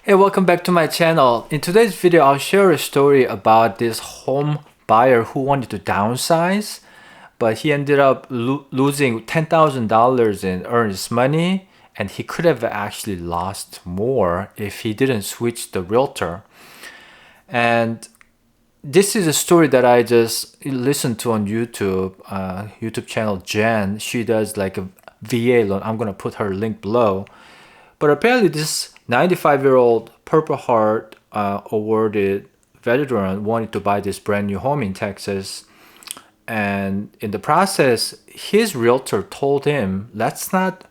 Hey, welcome back to my channel. In today's video, I'll share a story about this home buyer who wanted to downsize, but he ended up losing $10,000 in earnest money, and he could have actually lost more if he didn't switch the realtor. And this is a story that I just listened to on YouTube, YouTube channel Jen. She does like a VA loan. I'm gonna put her link below. But apparently this 95-year-old Purple Heart awarded veteran wanted to buy this brand new home in Texas. And in the process, his realtor told him, let's not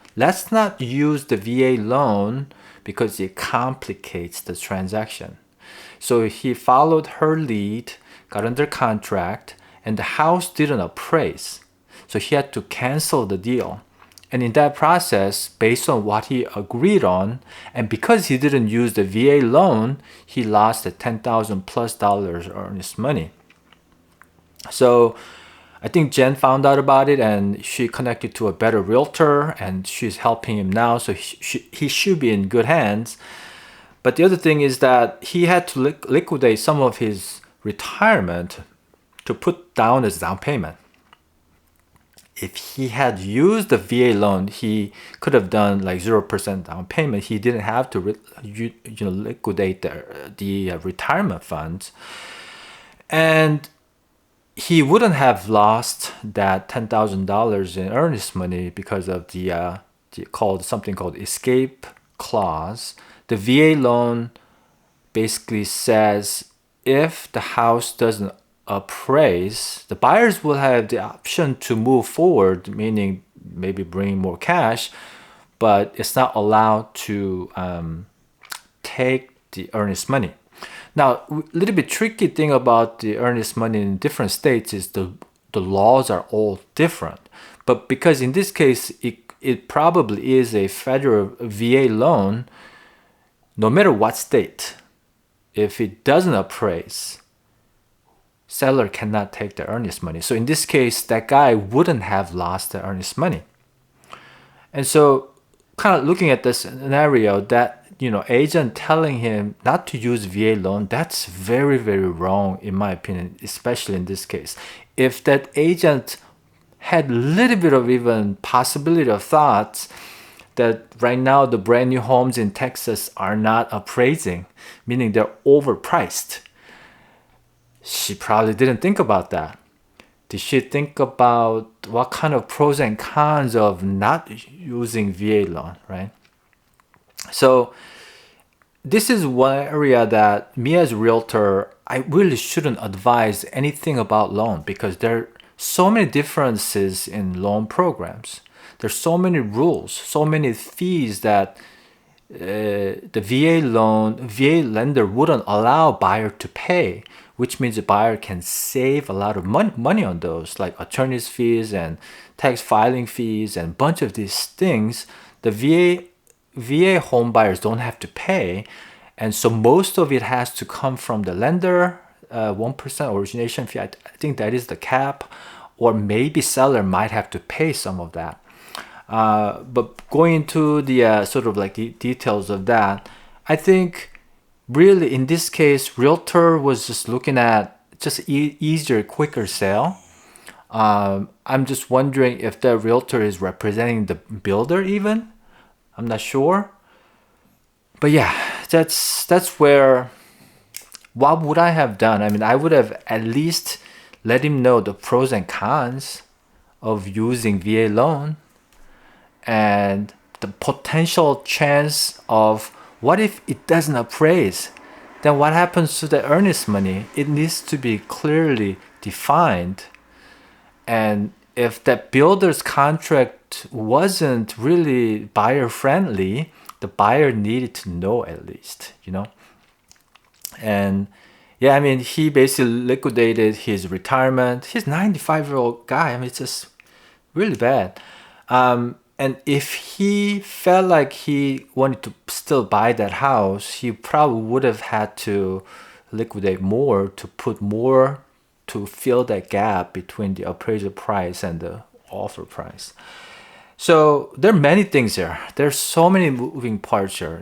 use the VA loan because it complicates the transaction. So he followed her lead, got under contract, and the house didn't appraise. So he had to cancel the deal. And in that process, based on what he agreed on, and because he didn't use the VA loan, he lost the $10,000 plus earnest money. So I think Jen found out about it and she connected to a better realtor and she's helping him now. So he should be in good hands. But the other thing is that he had to liquidate some of his retirement to put down as down payment. If he had used the VA loan, he could have done like 0% down payment. He didn't have to liquidate the retirement funds. And he wouldn't have lost that $10,000 in earnest money because of something called escape clause. The VA loan basically says if the house doesn't appraise, the buyers will have the option to move forward, meaning maybe bring more cash, but it's not allowed to take the earnest money. Now, a little bit tricky thing about the earnest money in different states is the laws are all different. But because in this case, it probably is a federal VA loan, no matter what state, if it doesn't appraise, seller cannot take the earnest money. So in this case, that guy wouldn't have lost the earnest money. And so kind of looking at this scenario, that agent telling him not to use VA loan, that's very, very wrong in my opinion, especially in this case. If that agent had a little bit of even possibility of thoughts that right now the brand new homes in Texas are not appraising, meaning they're overpriced, she probably didn't think about that. Did she think about what kind of pros and cons of not using VA loan, right? So this is one area that me as a realtor, I really shouldn't advise anything about loan because there are so many differences in loan programs. There's so many rules, so many fees that the VA lender wouldn't allow buyer to pay, which means the buyer can save a lot of money on those, like attorney's fees and tax filing fees and a bunch of these things. The VA home buyers don't have to pay, and so most of it has to come from the lender, 1% origination fee. I think that is the cap, or maybe seller might have to pay some of that. But going into the sort of like the details of that, I think really in this case, realtor was just looking at just easier, quicker sale. I'm just wondering if the realtor is representing the builder even. I'm not sure. But yeah, that's where, what would I have done? I mean, I would have at least let him know the pros and cons of using VA loan and the potential chance of what if it doesn't appraise? Then what happens to the earnest money? It needs to be clearly defined. And if that builder's contract wasn't really buyer friendly, the buyer needed to know at least, And yeah, I mean, he basically liquidated his retirement. He's a 95-year-old guy. I mean, it's just really bad. And if he felt like he wanted to still buy that house, he probably would have had to liquidate more to put more to fill that gap between the appraisal price and the offer price. So there are many things here. There's so many moving parts here.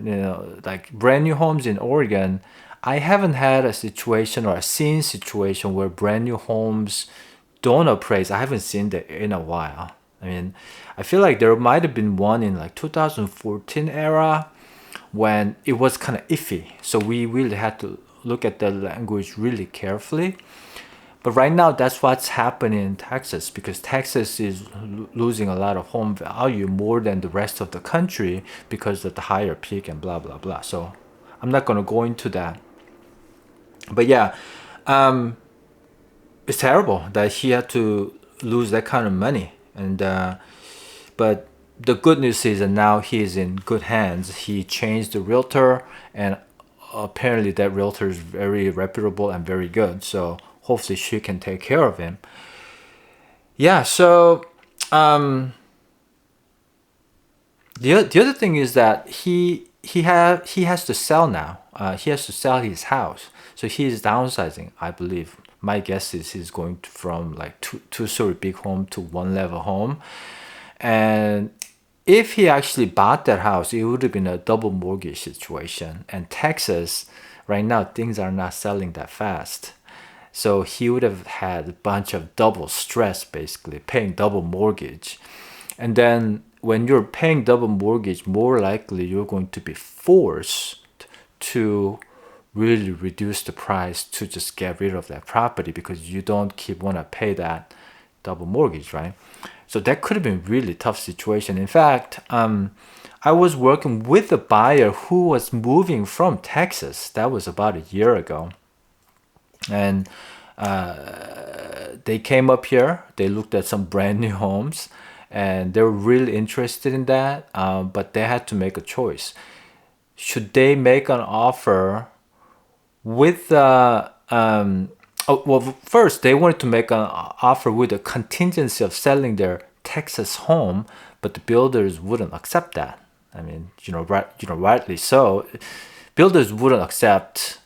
Like brand new homes in Oregon. I haven't had a situation or a seen situation where brand new homes don't appraise. I haven't seen that in a while. I mean, I feel like there might have been one in like 2014 era when it was kind of iffy. So we really had to look at the language really carefully. But right now, that's what's happening in Texas because Texas is losing a lot of home value more than the rest of the country because of the higher peak and blah, blah, blah. So I'm not going to go into that. But yeah, it's terrible that he had to lose that kind of money. But the good news is that now he's in good hands. He changed the realtor, and apparently that realtor is very reputable and very good. So hopefully she can take care of him. Yeah. So the other thing is that he has to sell now. He has to sell his house, so he is downsizing. I believe my guess is he's going from like two-story big home to one-level home, and if he actually bought that house, it would have been a double mortgage situation. And Texas, right now, things are not selling that fast. So he would have had a bunch of double stress, basically, paying double mortgage. And then when you're paying double mortgage, more likely you're going to be forced to really reduce the price to just get rid of that property because you don't keep want to pay that double mortgage, right? So that could have been a really tough situation. In fact, I was working with a buyer who was moving from Texas. That was about a year ago. And they came up here. They looked at some brand new homes. And they were really interested in that. But they had to make a choice. Should they make an offer with well, first they wanted to make an offer with a contingency of selling their Texas home, but the builders wouldn't accept that. I mean, rightly so. Builders wouldn't accept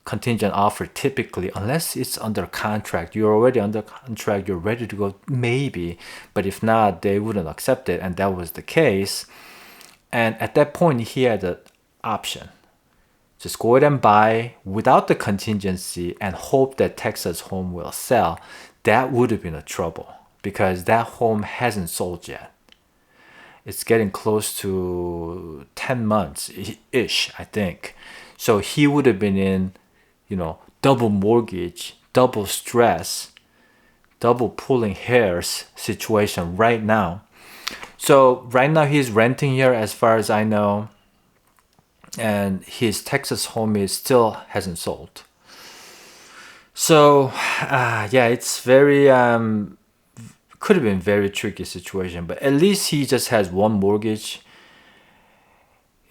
contingent offer typically unless it's under contract. You're already under contract. You're ready to go, maybe, but if not, they wouldn't accept it, and that was the case. And at that point, he had an option. Just go ahead and buy without the contingency and hope that Texas home will sell. That would have been a trouble because that home hasn't sold yet. It's getting close to 10 months ish, I think. So he would have been in, double mortgage, double stress, double pulling hairs situation right now. So right now he's renting here as far as I know. And his Texas home still hasn't sold. So, yeah, it's very could have been very tricky situation. But at least he just has one mortgage.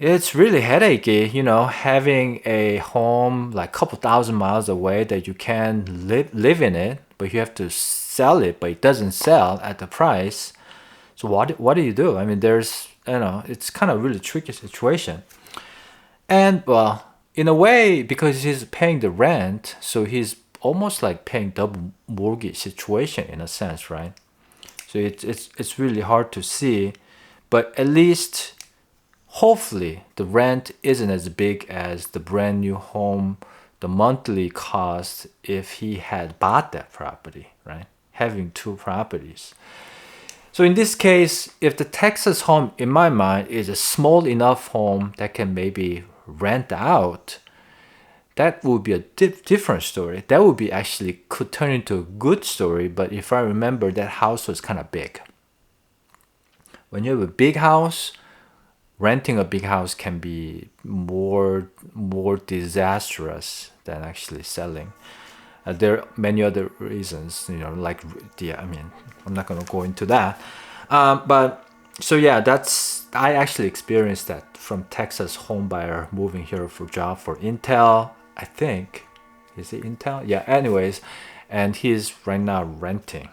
It's really headachy, having a home like a couple thousand miles away that you can live in it, but you have to sell it, but it doesn't sell at the price. So what do you do? I mean, it's kind of really tricky situation. And well, in a way, because he's paying the rent, so he's almost like paying double mortgage situation in a sense, right? So it's really hard to see, but at least hopefully the rent isn't as big as the brand new home, the monthly cost if he had bought that property, right? Having two properties. So in this case, if the Texas home, in my mind, is a small enough home that can maybe rent out, that would be a different story. That would be actually could turn into a good story. But if I remember, that house was kind of big. When you have a big house, renting a big house can be more disastrous than actually selling. There are many other reasons, like I'm not gonna go into that. But so yeah, I actually experienced that from Texas home buyer moving here for job for Intel. I think, is it Intel? Yeah. Anyways, and he's right now renting.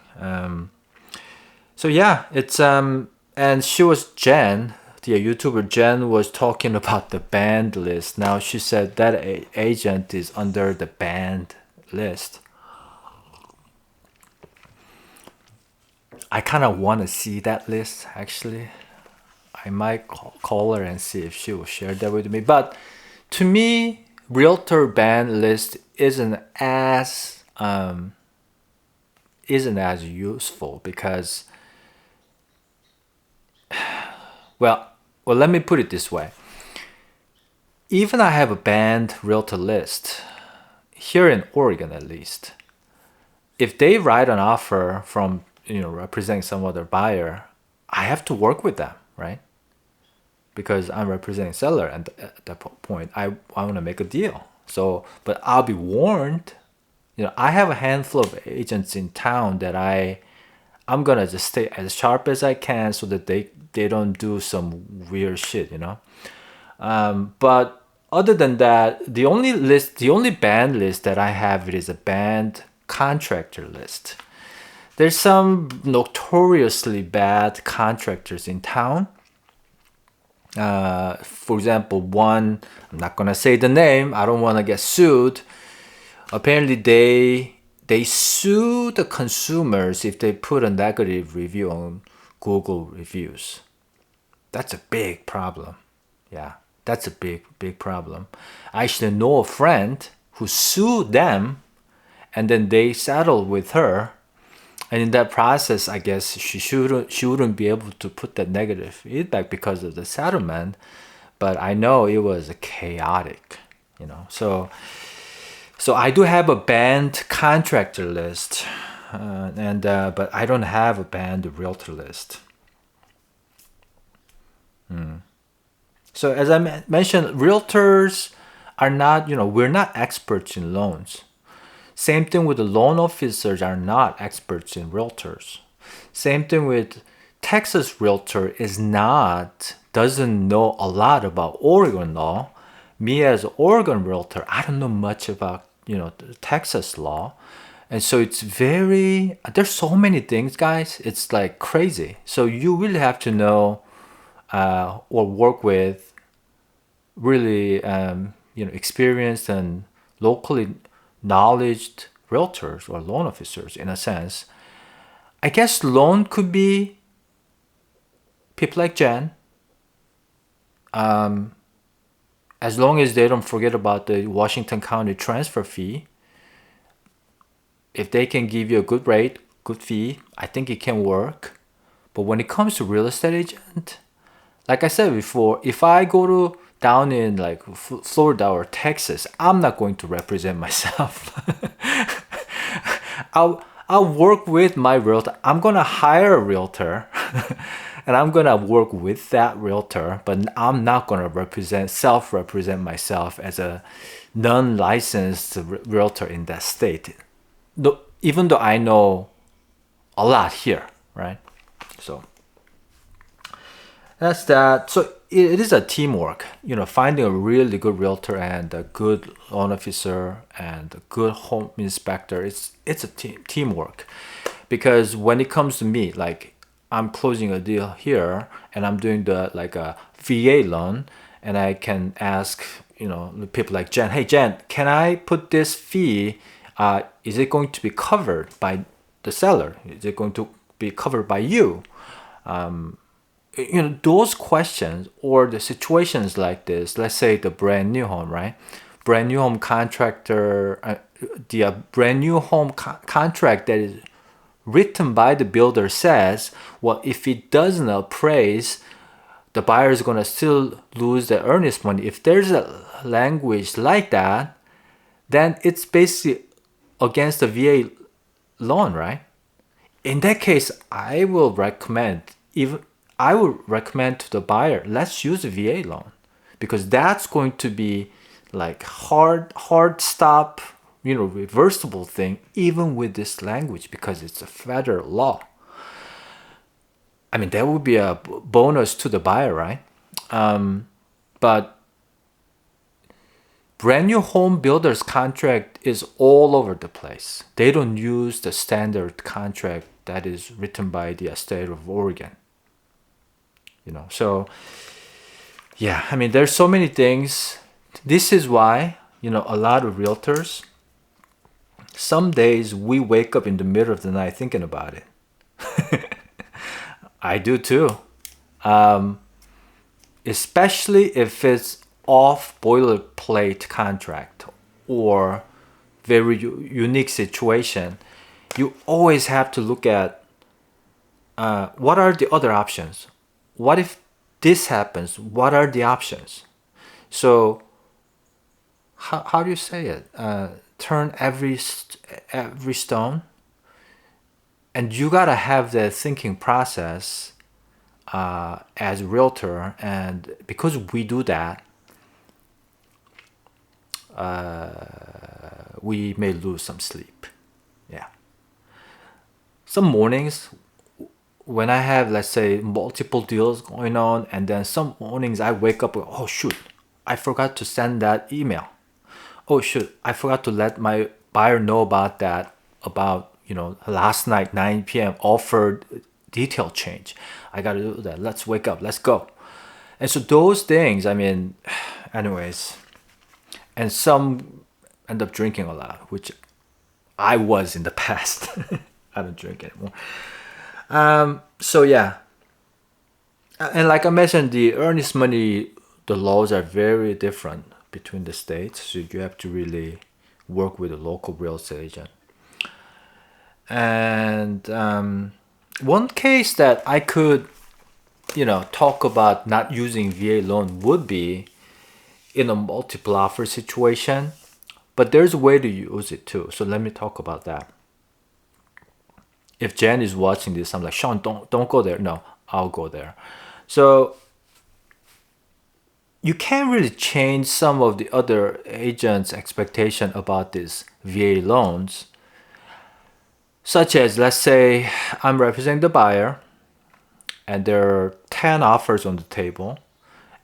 So yeah, it's and she was Jen. The YouTuber Jen was talking about the banned list. Now she said that agent is under the banned list. I kind of want to see that list, actually. I might call her and see if she will share that with me. But to me, realtor ban list isn't as useful because, well, let me put it this way. Even I have a banned realtor list here in Oregon, at least. If they write an offer from representing some other buyer, I have to work with them, right? Because I'm representing seller, and at that point, I want to make a deal. So, but I'll be warned. I have a handful of agents in town that I'm gonna just stay as sharp as I can so that they don't do some weird shit, But other than that, the only banned list that I have is a banned contractor list. There's some notoriously bad contractors in town. For example, one, I'm not gonna say the name, I don't want to get sued. Apparently they sue the consumers if they put a negative review on Google reviews. That's a big problem. Yeah, that's a big problem. I actually know a friend who sued them, and then they settled with her. And in that process, I guess she wouldn't be able to put that negative feedback because of the settlement. But I know it was chaotic, So I do have a banned contractor list, but I don't have a banned realtor list. So as I mentioned, realtors are not, we're not experts in loans. Same thing with the loan officers are not experts in realtors. Same thing with Texas realtor doesn't know a lot about Oregon law. Me as an Oregon realtor, I don't know much about, the Texas law. And so there's so many things, guys. It's like crazy. So you really have to know or work with really, experienced and locally knowledge realtors or loan officers in a sense. I guess loan could be people like Jen, as long as they don't forget about the Washington County transfer fee. If they can give you a good rate, good fee, I think it can work. But when it comes to real estate agent, like I said before, if I go down in like Florida or Texas, I'm not going to represent myself. I'll work with my realtor. I'm gonna hire a realtor, and I'm gonna work with that realtor. But I'm not gonna self-represent myself as a non-licensed realtor in that state. Even though I know a lot here, right? So that's that. So it is a teamwork, finding a really good realtor and a good loan officer and a good home inspector. It's a teamwork, because when it comes to me, like I'm closing a deal here and I'm doing a VA loan, and I can ask people like Jen, hey Jen, can I put this fee? Is it going to be covered by the seller? Is it going to be covered by you? Those questions or the situations like this, let's say the brand new home, right? Brand new home contractor, the brand new home contract that is written by the builder says, well, if it doesn't appraise, the buyer is going to still lose the earnest money. If there's a language like that, then it's basically against the VA loan, right? In that case, I would recommend to the buyer, let's use a VA loan, because that's going to be like hard stop, reversible thing, even with this language, because it's a federal law. I mean, that would be a bonus to the buyer, right? But brand new home builders contract is all over the place. They don't use the standard contract that is written by the state of Oregon. So yeah, I mean, there's so many things. This is why, a lot of realtors, some days we wake up in the middle of the night thinking about it. I do too. Especially if it's off boilerplate contract or very unique situation. You always have to look at what are the other options. What if this happens? What are the options? So how do you say it? Turn every stone, and you gotta have the thinking process as a realtor. And because we do that, we may lose some sleep. Yeah. Some mornings when I have, let's say, multiple deals going on, and then some mornings I wake up, oh shoot, I forgot to send that email. Oh shoot, I forgot to let my buyer know about that, about, last night 9 p.m. offered detail change. I gotta do that. Let's wake up. Let's go. And so those things, I mean, anyways, and some end up drinking a lot, which I was in the past. I don't drink anymore. So yeah, and like I mentioned, the earnest money, the laws are very different between the states. So you have to really work with a local real estate agent. And one case that I could, talk about not using VA loan would be in a multiple offer situation. But there's a way to use it too. So let me talk about that. If Jen is watching this, I'm like, Shawn, don't go there. No, I'll go there. So you can't really change some of the other agents' expectation about these VA loans, such as, let's say I'm representing the buyer and there are 10 offers on the table,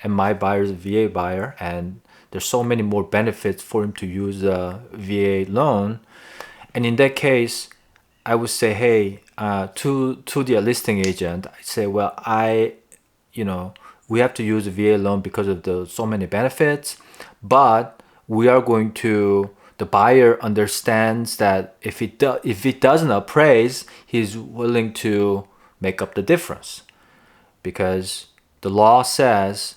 and my buyer is a VA buyer, and there's so many more benefits for him to use a VA loan. And in that case, I would say, hey, to the listing agent, I say, well, we have to use a VA loan because of the so many benefits, but we are going to. The buyer understands that if it doesn't appraise, he's willing to make up the difference, because the law says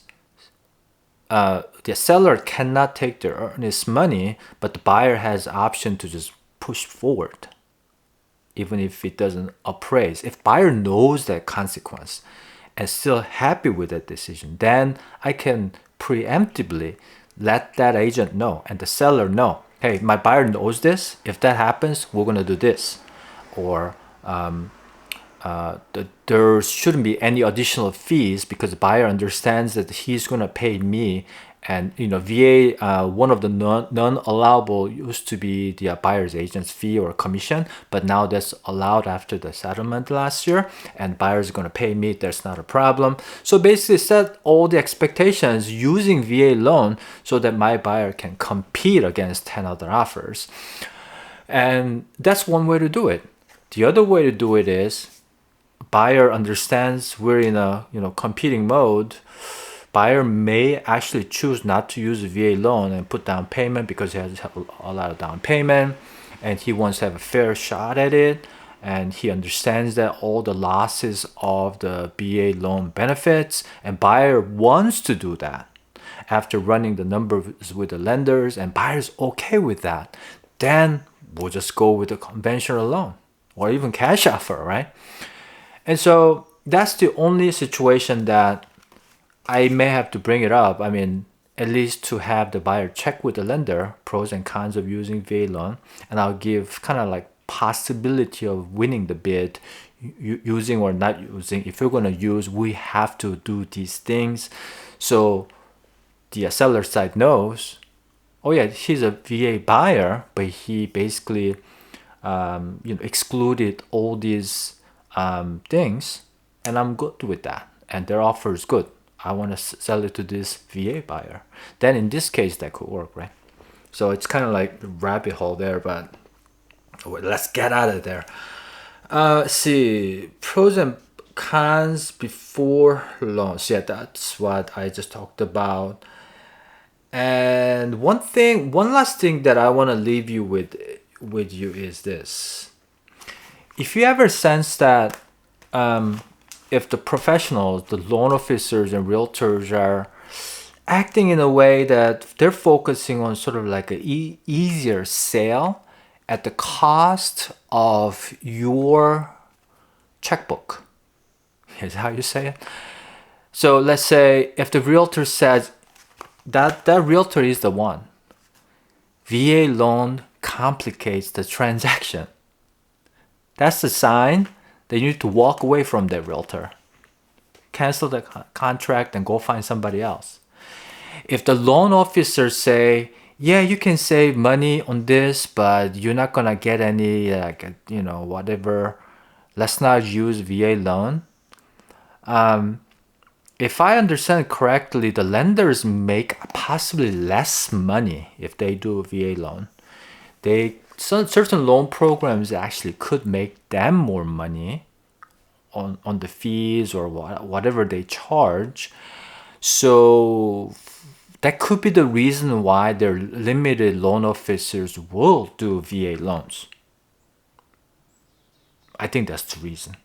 the seller cannot take the earnest money, but the buyer has the option to just push forward, even if it doesn't appraise. If buyer knows that consequence and still happy with that decision, then I can preemptively let that agent know and the seller know, hey, my buyer knows this. If that happens, we're gonna do this, or there shouldn't be any additional fees because the buyer understands that he's going to pay me. And VA, one of the non-allowable used to be the buyer's agent's fee or commission, but now that's allowed after the settlement last year, and buyers are going to pay me. That's not a problem. So basically set all the expectations using VA loan so that my buyer can compete against 10 other offers. And that's one way to do it. The other way to do it is buyer understands we're in a competing mode. Buyer may actually choose not to use a VA loan and put down payment because he has a lot of down payment and he wants to have a fair shot at it, and he understands that all the losses of the VA loan benefits, and buyer wants to do that after running the numbers with the lenders, and buyer's okay with that, then we'll just go with a conventional loan or even cash offer, right? And so that's the only situation that I may have to bring it up. I mean, at least to have the buyer check with the lender pros and cons of using VA loan, and I'll give kind of like possibility of winning the bid, using or not using. If you're going to use, we have to do these things. So the seller side knows, oh yeah, he's a VA buyer, but he basically excluded all these things, and I'm good with that, and their offer is good. I want to sell it to this VA buyer. Then in this case, that could work, right? So it's kind of like the rabbit hole there, but let's get out of there. See, pros and cons before loans. Yeah, that's what I just talked about. And one last thing that I want to leave you with you is this. If you ever sense that if the professionals, the loan officers and realtors are acting in a way that they're focusing on sort of like a easier sale at the cost of your checkbook. Is how you say it. So let's say if the realtor says that realtor is the one, VA loan complicates the transaction. That's the sign that you need to walk away from that realtor. Cancel the contract and go find somebody else. If the loan officers say, yeah, you can save money on this, but you're not gonna get any, like, you know, whatever, let's not use VA loan. If I understand correctly, the lenders make possibly less money if they do a VA loan. Certain loan programs actually could make them more money on the fees or whatever they charge. So that could be the reason why their limited loan officers will do VA loans. I think that's the reason.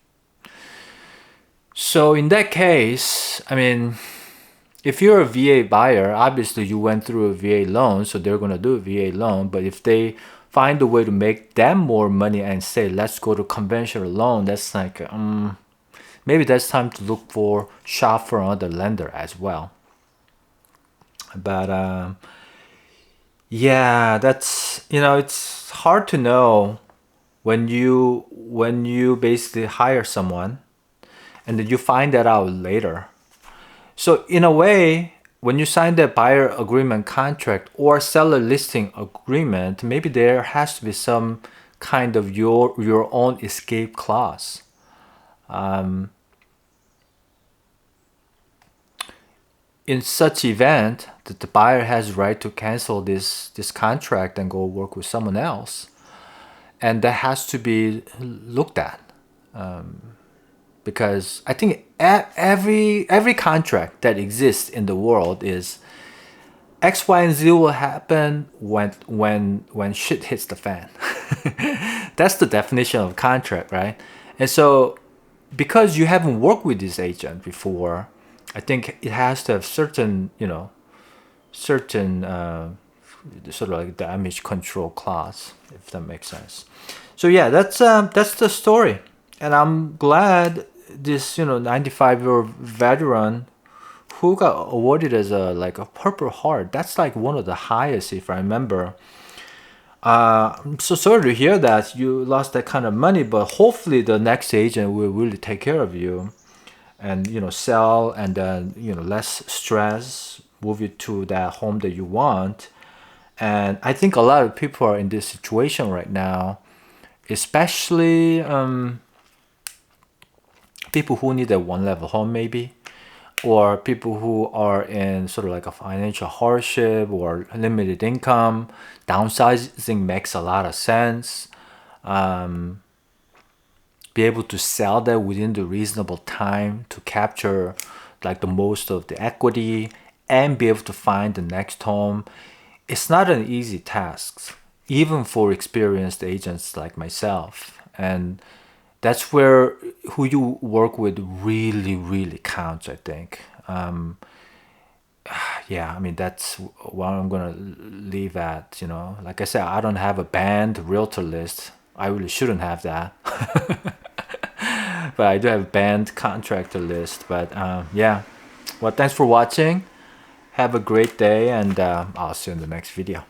So in that case, I mean, if you're a VA buyer, obviously you went through a VA loan, so they're going to do a VA loan. But if they find a way to make them more money and say, let's go to conventional loan, that's like, maybe that's time to look for, shop for another lender as well. But yeah, that's, you know, it's hard to know when you basically hire someone and then you find that out later. So in a way, when you sign that buyer agreement contract or seller listing agreement, maybe there has to be some kind of your own escape clause. In such event, that the buyer has right to cancel this contract and go work with someone else, and that has to be looked at. Because I think every contract that exists in the world is X, Y, and Z will happen when shit hits the fan. That's the definition of contract, right? And so, because you haven't worked with this agent before, I think it has to have certain sort of like damage control clause, if that makes sense. So yeah, that's the story, and I'm glad this 95-year-old veteran who got awarded as a Purple Heart. That's like one of the highest, if I remember. I'm so sorry to hear that you lost that kind of money, but hopefully the next agent will really take care of you and sell, and then less stress, move you to that home that you want. And I think a lot of people are in this situation right now, especially people who need a one-level home maybe, or people who are in sort of like a financial hardship or limited income. Downsizing makes a lot of sense. Be able to sell that within the reasonable time to capture like the most of the equity and be able to find the next home. It's not an easy task, even for experienced agents like myself. And that's where who you work with really, really counts, I think. Yeah, I mean, that's what I'm gonna leave at. Like I said, I don't have a banned realtor list. I really shouldn't have that. But I do have a banned contractor list. But yeah, well, thanks for watching. Have a great day, and I'll see you in the next video.